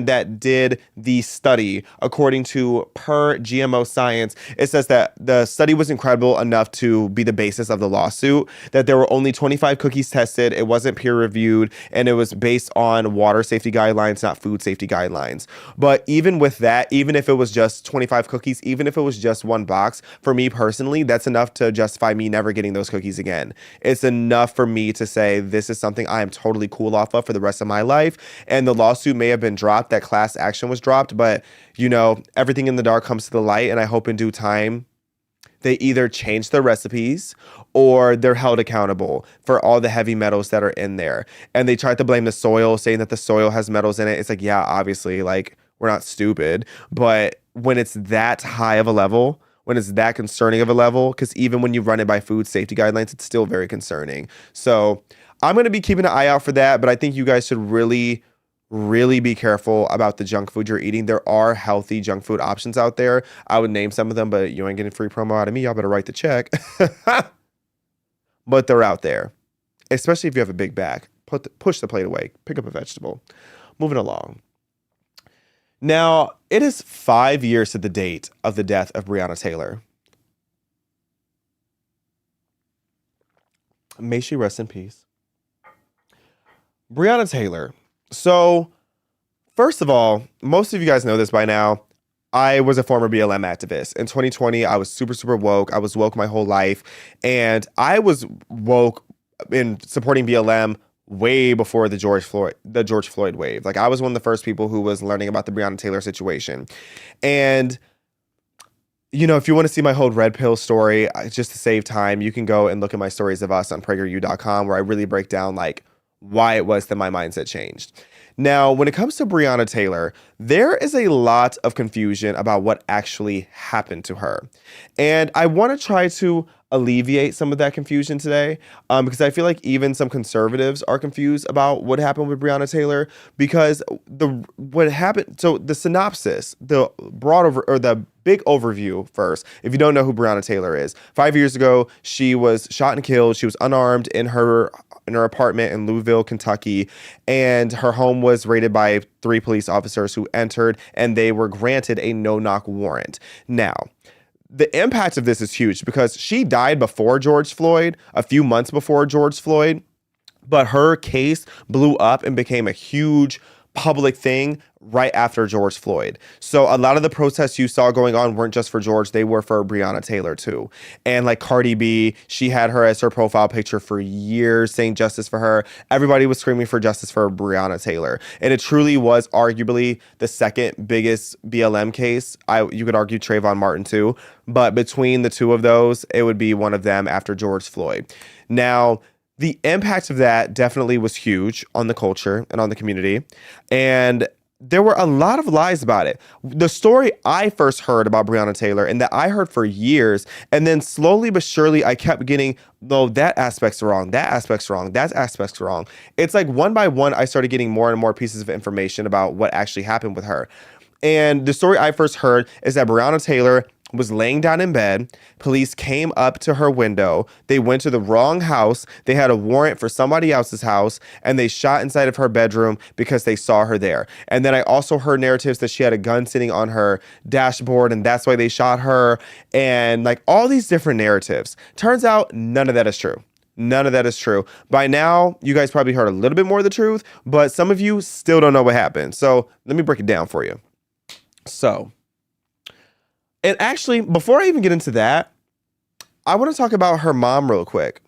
that did the study, according to Per GMO Science, it says that the study was incredible enough to be the basis of the lawsuit, that there were only 25 cookies tested, it wasn't peer reviewed, and it was based on water safety guidelines, not food safety guidelines. But even with that, even if it was just 25 cookies, even if it was just one box, for me personally, that's enough to justify me never getting those cookies again. It's enough for me to say this is something I am totally cool off of for the rest of my life. And the lawsuit may have been dropped, that class action was dropped, but everything in the dark comes to the light, and I hope in due time they either change their recipes or they're held accountable for all the heavy metals that are in there. And they tried to blame the soil, saying that the soil has metals in it. It's like, yeah, obviously, like, we're not stupid. But when it's that high of a level, when it's that concerning of a level, because even when you run it by food safety guidelines, it's still very concerning. So I'm going to be keeping an eye out for that. But I think you guys should really be careful about the junk food you're eating. There are healthy junk food options out there. I would name some of them, but you ain't getting free promo out of me. Y'all better write the check. But they're out there, especially if you have a big bag. Push the plate away. Pick up a vegetable. Moving along. Now, it is 5 years to the date of the death of Breonna Taylor. May she rest in peace. Breonna Taylor. So, first of all, most of you guys know this by now. I was a former BLM activist. In 2020, I was super, super woke. I was woke my whole life. And I was woke in supporting BLM way before the George Floyd wave. Like, I was one of the first people who was learning about the Breonna Taylor situation. And, if you want to see my whole red pill story, just to save time, you can go and look at my stories of us on PragerU.com, where I really break down, like, why it was that my mindset changed. Now, when it comes to Breonna Taylor, there is a lot of confusion about what actually happened to her. And I want to try to alleviate some of that confusion today, because I feel like even some conservatives are confused about what happened with Breonna Taylor, because what happened. So the synopsis, the the big overview first. If you don't know who Breonna Taylor is, 5 years ago she was shot and killed. She was unarmed in her apartment in Louisville, Kentucky, and her home was raided by 3 police officers who entered, and they were granted a no-knock warrant. Now, the impact of this is huge because she died before George Floyd, a few months before George Floyd, but her case blew up and became a huge public thing right after George Floyd. So a lot of the protests you saw going on weren't just for George, they were for Breonna Taylor too. And like Cardi B, she had her as her profile picture for years, saying justice for her. Everybody was screaming for justice for Breonna Taylor. And it truly was arguably the second biggest BLM case. You could argue Trayvon Martin too, but between the two of those, it would be one of them after George Floyd. Now, the impact of that definitely was huge on the culture and on the community. And there were a lot of lies about it. The story I first heard about Breonna Taylor, and that I heard for years, and then slowly but surely I kept getting, no, that aspect's wrong, that aspect's wrong, that aspect's wrong. It's like one by one, I started getting more and more pieces of information about what actually happened with her. And the story I first heard is that Breonna Taylor was laying down in bed. Police came up to her window. They went to the wrong house. They had a warrant for somebody else's house, and they shot inside of her bedroom because they saw her there. And then I also heard narratives that she had a gun sitting on her dashboard, and that's why they shot her. And like all these different narratives. Turns out none of that is true. None of that is true. By now, you guys probably heard a little bit more of the truth, but some of you still don't know what happened. So let me break it down for you. So, and actually, before I even get into that, I want to talk about her mom real quick.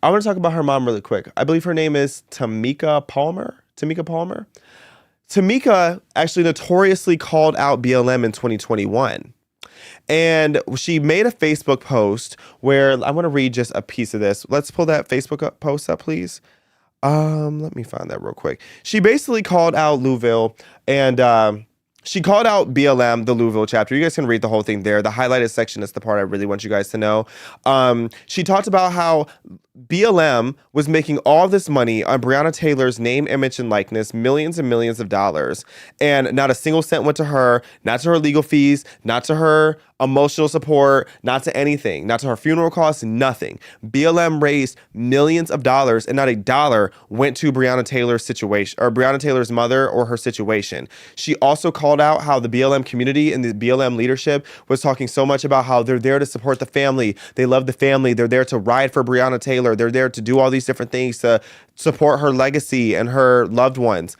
I believe her name is Tamika Palmer. Tamika actually notoriously called out BLM in 2021. And she made a Facebook post where I want to read just a piece of this. Let's pull that Facebook post up, please. Let me find that real quick. She basically called out Louisville, and she called out BLM, the Louisville chapter. You guys can read the whole thing there. The highlighted section is the part I really want you guys to know. She talked about how BLM was making all this money on Breonna Taylor's name, image, and likeness, millions and millions of dollars. And not a single cent went to her, not to her legal fees, not to her emotional support, not to anything, not to her funeral costs, nothing. BLM raised millions of dollars, and not a dollar went to Breonna Taylor's situation, or Breonna Taylor's mother, or her situation. She also called out how the BLM community and the BLM leadership was talking so much about how they're there to support the family. They love the family. They're there to ride for Breonna Taylor. They're there to do all these different things to support her legacy and her loved ones.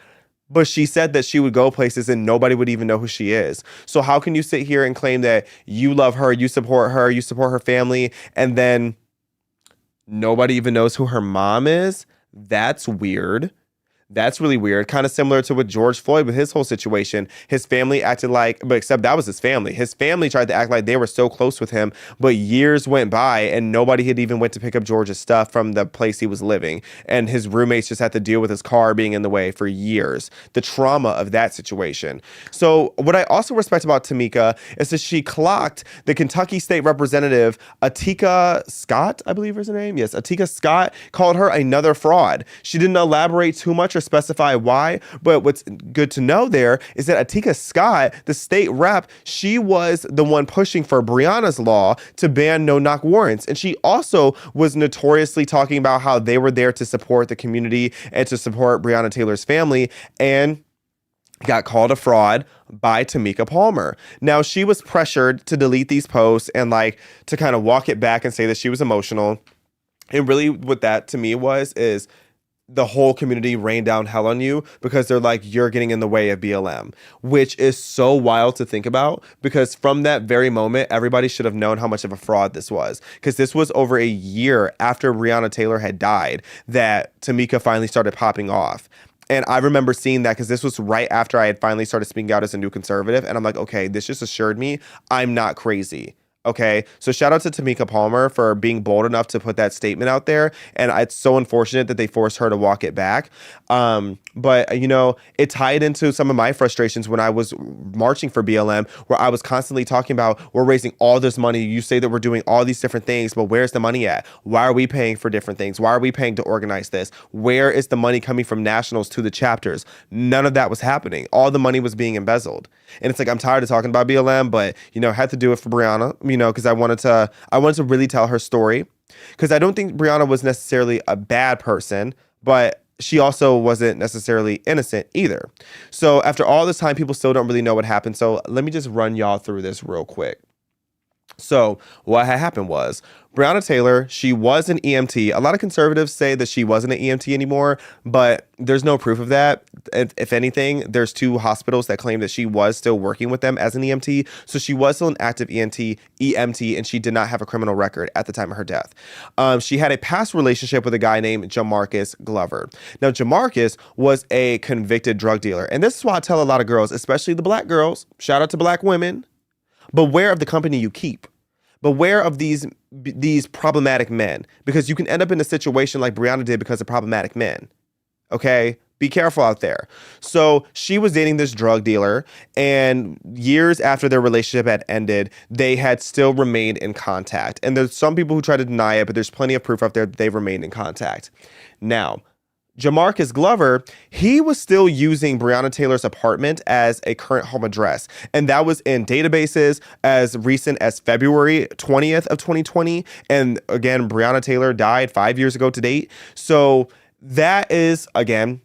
But she said that she would go places and nobody would even know who she is. So how can you sit here and claim that you love her, you support her family, and then nobody even knows who her mom is? That's weird. That's really weird. Kind of similar to with George Floyd with his whole situation. His family acted like, but except that was his family. His family tried to act like they were so close with him, but years went by and nobody had even went to pick up George's stuff from the place he was living. And his roommates just had to deal with his car being in the way for years. The trauma of that situation. So what I also respect about Tamika is that she clocked the Kentucky State Representative, Atika Scott, I believe is her name. Yes, Atika Scott called her another fraud. She didn't elaborate too much or specify why, but what's good to know there is that Atika Scott, the state rep, she was the one pushing for Breonna's law to ban no-knock warrants. And she also was notoriously talking about how they were there to support the community and to support Breonna Taylor's family, and got called a fraud by Tamika Palmer. Now, she was pressured to delete these posts and like to kind of walk it back and say that she was emotional. And really what that to me is the whole community rained down hell on you because they're like, you're getting in the way of BLM, which is so wild to think about, because from that very moment, everybody should have known how much of a fraud this was, because this was over a year after Breonna Taylor had died that Tamika finally started popping off. And I remember seeing that because this was right after I had finally started speaking out as a new conservative. And I'm like, okay, this just assured me I'm not crazy. Okay, so shout out to Tamika Palmer for being bold enough to put that statement out there, and it's so unfortunate that they forced her to walk it back. But you know, it tied into some of my frustrations when I was marching for BLM, where I was constantly talking about we're raising all this money. You say that we're doing all these different things, but where's the money at? Why are we paying for different things? Why are we paying to organize this? Where is the money coming from nationals to the chapters? None of that was happening. All the money was being embezzled, and it's like I'm tired of talking about BLM, but you know, had to do it for Breonna. You know, because I wanted to really tell her story, because I don't think Breonna was necessarily a bad person, but she also wasn't necessarily innocent either. So after all this time, people still don't really know what happened. So let me just run y'all through this real quick. So what had happened was Breonna Taylor, she was an EMT. A lot of conservatives say that she wasn't an EMT anymore, but there's no proof of that. If anything, there's 2 hospitals that claim that she was still working with them as an EMT. So she was still an active EMT, and she did not have a criminal record at the time of her death. She had a past relationship with a guy named Jamarcus Glover. Now, Jamarcus was a convicted drug dealer. And this is why I tell a lot of girls, especially the black girls, shout out to black women, beware of the company you keep. Beware of these problematic men, because you can end up in a situation like Breonna did because of problematic men. Okay? Be careful out there. So she was dating this drug dealer, and years after their relationship had ended, they had still remained in contact. And there's some people who try to deny it, but there's plenty of proof out there that they've remained in contact. Now, Jamarcus Glover, he was still using Breonna Taylor's apartment as a current home address. And that was in databases as recent as February 20th of 2020. And again, Breonna Taylor died 5 years ago to date. So that is, again,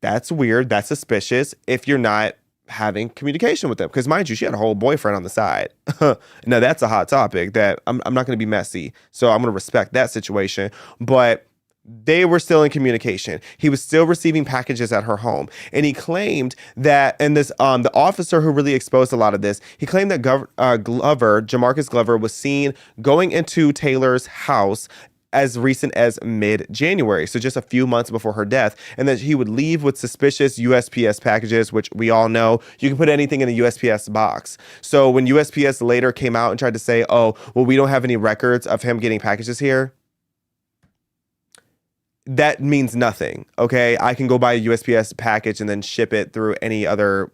that's weird. That's suspicious if you're not having communication with them. Because mind you, she had a whole boyfriend on the side. Now that's a hot topic that I'm not going to be messy. So I'm going to respect that situation. But they were still in communication. He was still receiving packages at her home. And he claimed that, and this, the officer who really exposed a lot of this, he claimed that Jamarcus Glover was seen going into Taylor's house as recent as mid-January, so just a few months before her death, and that he would leave with suspicious USPS packages, which we all know you can put anything in a USPS box. So when USPS later came out and tried to say, oh, well, we don't have any records of him getting packages here, that means nothing, okay? I can go buy a USPS package and then ship it through any other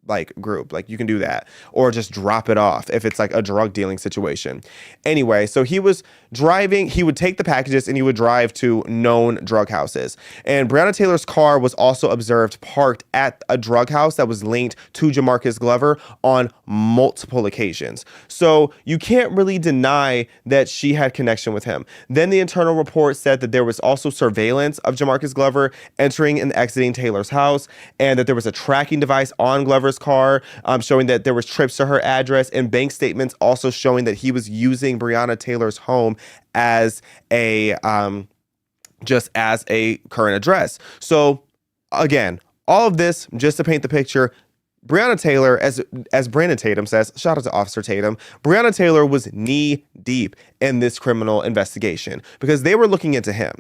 like group. Like you can do that, or just drop it off if it's like a drug dealing situation. Anyway, so he was driving, he would take the packages and he would drive to known drug houses. And Breonna Taylor's car was also observed parked at a drug house that was linked to Jamarcus Glover on multiple occasions. So you can't really deny that she had connection with him. Then the internal report said that there was also surveillance of Jamarcus Glover entering and exiting Taylor's house, and that there was a tracking device on Glover's car, showing that there was trips to her address, and bank statements also showing that he was using Breonna Taylor's home as a just as a current address. So again, all of this just to paint the picture. Breonna Taylor, as Brandon Tatum says, shout out to Officer Tatum, Breonna Taylor was knee deep in this criminal investigation because they were looking into him.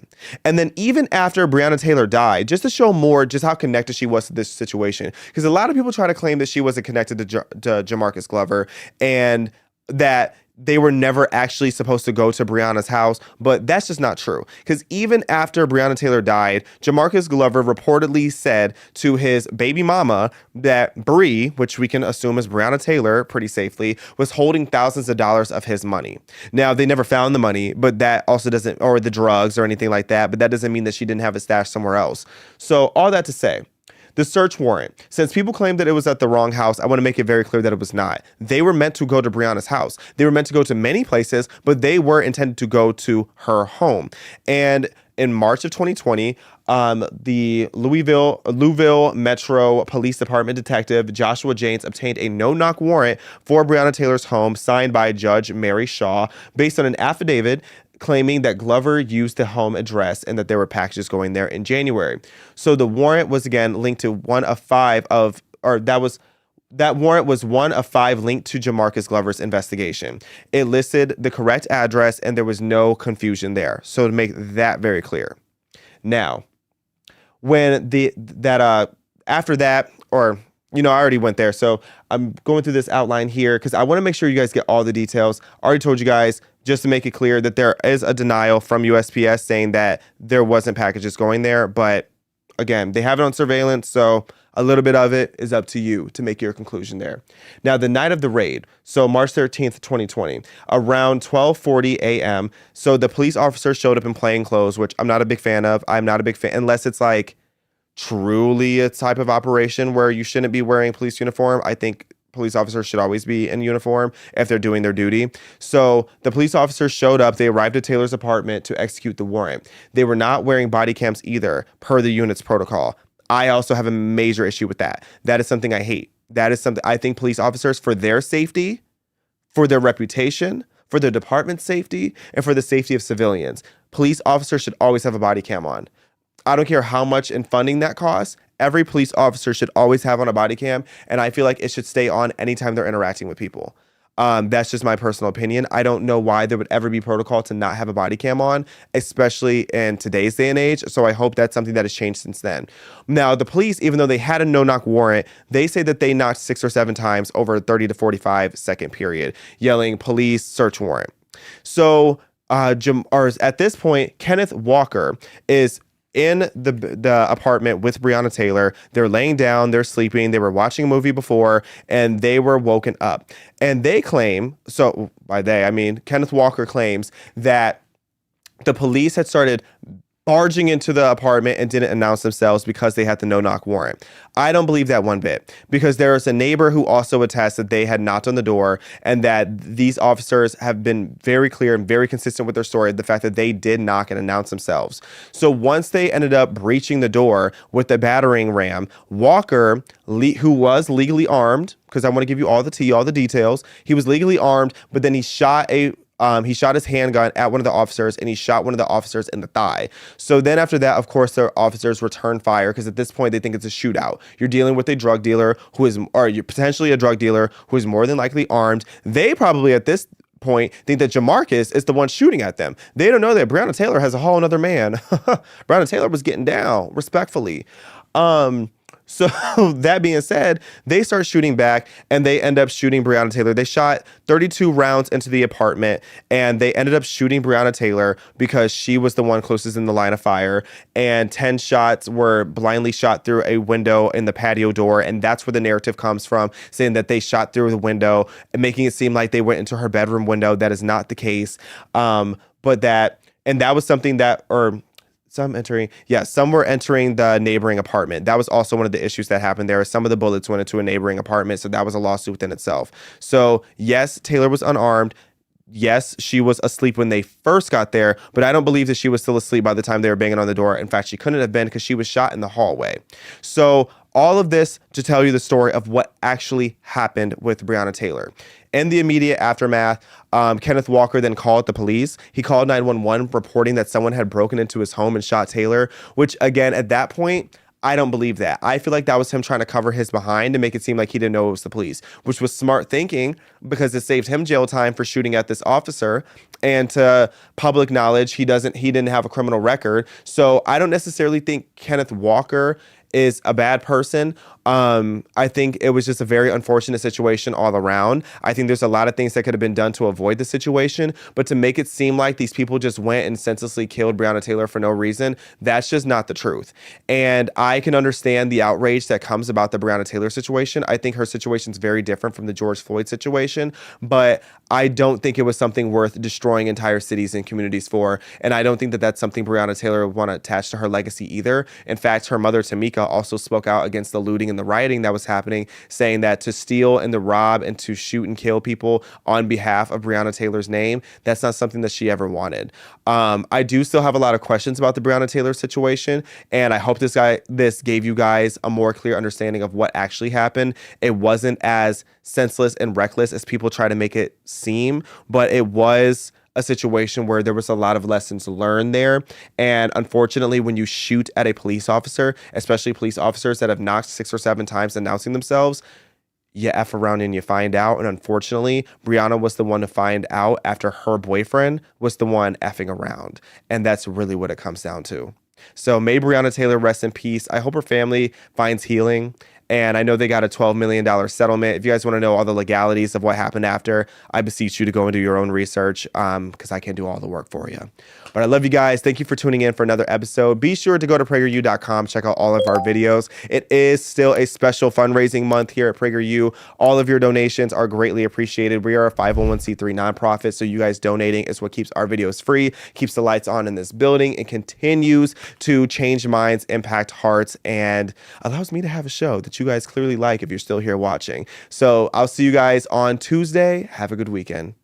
And then even after Breonna Taylor died, just to show more just how connected she was to this situation, because a lot of people try to claim that she wasn't connected to Jamarcus Glover and that they were never actually supposed to go to Breonna's house, but that's just not true. Because even after Breonna Taylor died, Jamarcus Glover reportedly said to his baby mama that Bree, which we can assume is Breonna Taylor pretty safely, was holding thousands of dollars of his money. Now, they never found the money, but that also doesn't, or the drugs or anything like that, but that doesn't mean that she didn't have a stash somewhere else. So all that to say, the search warrant, since people claim that it was at the wrong house, I want to make it very clear that it was not. They were meant to go to Breonna's house. They were meant to go to many places, but they were intended to go to her home. And in March of 2020, the Louisville Metro Police Department detective Joshua James obtained a no-knock warrant for Breonna Taylor's home signed by Judge Mary Shaw based on an affidavit claiming that Glover used the home address and that there were packages going there in January. So the warrant was again linked to that warrant was one of 5 linked to Jamarcus Glover's investigation. It listed the correct address and there was no confusion there. So to make that very clear. Now, when I already went there. So I'm going through this outline here because I want to make sure you guys get all the details. I already told you guys, just to make it clear, that there is a denial from USPS saying that there wasn't packages going there. But again, they have it on surveillance. So a little bit of it is up to you to make your conclusion there. Now, the night of the raid, so March 13th, 2020, around 12:40 a.m., so the police officer showed up in plain clothes, which I'm not a big fan of. I'm not a big fan, unless it's like truly a type of operation where you shouldn't be wearing police uniform. I think police officers should always be in uniform if they're doing their duty. So the police officers showed up. They arrived at Taylor's apartment to execute the warrant. They were not wearing body cams either, per the unit's protocol. I also have a major issue with that. That is something I hate. That is something I think police officers, for their safety, for their reputation, for their department's safety, and for the safety of civilians, police officers should always have a body cam on. I don't care how much in funding that costs. Every police officer should always have on a body cam, and I feel like it should stay on anytime they're interacting with people. That's just my personal opinion. I don't know why there would ever be protocol to not have a body cam on, especially in today's day and age. So I hope that's something that has changed since then. Now, the police, even though they had a no-knock warrant, they say that they knocked 6 or 7 times over a 30 to 45 second period, yelling "police search warrant." So at this point, Kenneth Walker is in the apartment with Breonna Taylor. They're laying down, they're sleeping, they were watching a movie before, and they were woken up. And they claim, so by they, I mean Kenneth Walker claims that the police had started barging into the apartment and didn't announce themselves because they had the no-knock warrant. I don't believe that one bit, because there is a neighbor who also attests that they had knocked on the door and that these officers have been very clear and very consistent with their story of the fact that they did knock and announce themselves. So once they ended up breaching the door with the battering ram, Walker, who was legally armed, because I want to give you all the tea, all the details, he was legally armed, but then he shot his handgun at one of the officers, and he shot one of the officers in the thigh. So then after that, of course, the officers return fire, because at this point they think it's a shootout. You're dealing with a drug dealer you're potentially a drug dealer who is more than likely armed. They probably at this point think that Jamarcus is the one shooting at them. They don't know that Breonna Taylor has a whole another man. Breonna Taylor was getting down respectfully. So that being said, they start shooting back, and they end up shooting Breonna Taylor. They shot 32 rounds into the apartment, and they ended up shooting Breonna Taylor because she was the one closest in the line of fire. And 10 shots were blindly shot through a window in the patio door. And that's where the narrative comes from, saying that they shot through the window and making it seem like they went into her bedroom window. That is not the case. And that was something that, some were entering the neighboring apartment. That was also one of the issues that happened there. Some of the bullets went into a neighboring apartment, so that was a lawsuit within itself. So yes, Taylor was unarmed. Yes, she was asleep when they first got there, but I don't believe that she was still asleep by the time they were banging on the door. In fact, she couldn't have been, because she was shot in the hallway. So all of this to tell you the story of what actually happened with Breonna Taylor. In the immediate aftermath, Kenneth Walker then called the police. He called 911, reporting that someone had broken into his home and shot Taylor, which again, at that point, I don't believe that. I feel like that was him trying to cover his behind and make it seem like he didn't know it was the police, which was smart thinking, because it saved him jail time for shooting at this officer. And to public knowledge, he didn't have a criminal record. So I don't necessarily think Kenneth Walker is a bad person. I think it was just a very unfortunate situation all around. I think there's a lot of things that could have been done to avoid the situation, but to make it seem like these people just went and senselessly killed Breonna Taylor for no reason, that's just not the truth. And I can understand the outrage that comes about the Breonna Taylor situation. I think her situation is very different from the George Floyd situation, but I don't think it was something worth destroying entire cities and communities for. And I don't think that that's something Breonna Taylor would want to attach to her legacy either. In fact, her mother, Tamika, also spoke out against the looting and the rioting that was happening, saying that to steal and to rob and to shoot and kill people on behalf of Breonna Taylor's name, that's not something that she ever wanted. I do still have a lot of questions about the Breonna Taylor situation, and I hope this gave you guys a more clear understanding of what actually happened. It wasn't as senseless and reckless as people try to make it seem, but it was a situation where there was a lot of lessons learned there. And unfortunately, when you shoot at a police officer, especially police officers that have knocked 6 or 7 times announcing themselves, you F around and you find out. And unfortunately, Breonna was the one to find out after her boyfriend was the one effing around. And that's really what it comes down to. So may Breonna Taylor rest in peace. I hope her family finds healing. And I know they got a $12 million settlement. If you guys want to know all the legalities of what happened after, I beseech you to go and do your own research because I can't do all the work for you. But I love you guys. Thank you for tuning in for another episode. Be sure to go to PragerU.com. Check out all of our videos. It is still a special fundraising month here at PragerU. All of your donations are greatly appreciated. We are a 501c3 nonprofit, so you guys donating is what keeps our videos free, keeps the lights on in this building, and continues to change minds, impact hearts, and allows me to have a show that you guys clearly like if you're still here watching. So I'll see you guys on Tuesday. Have a good weekend.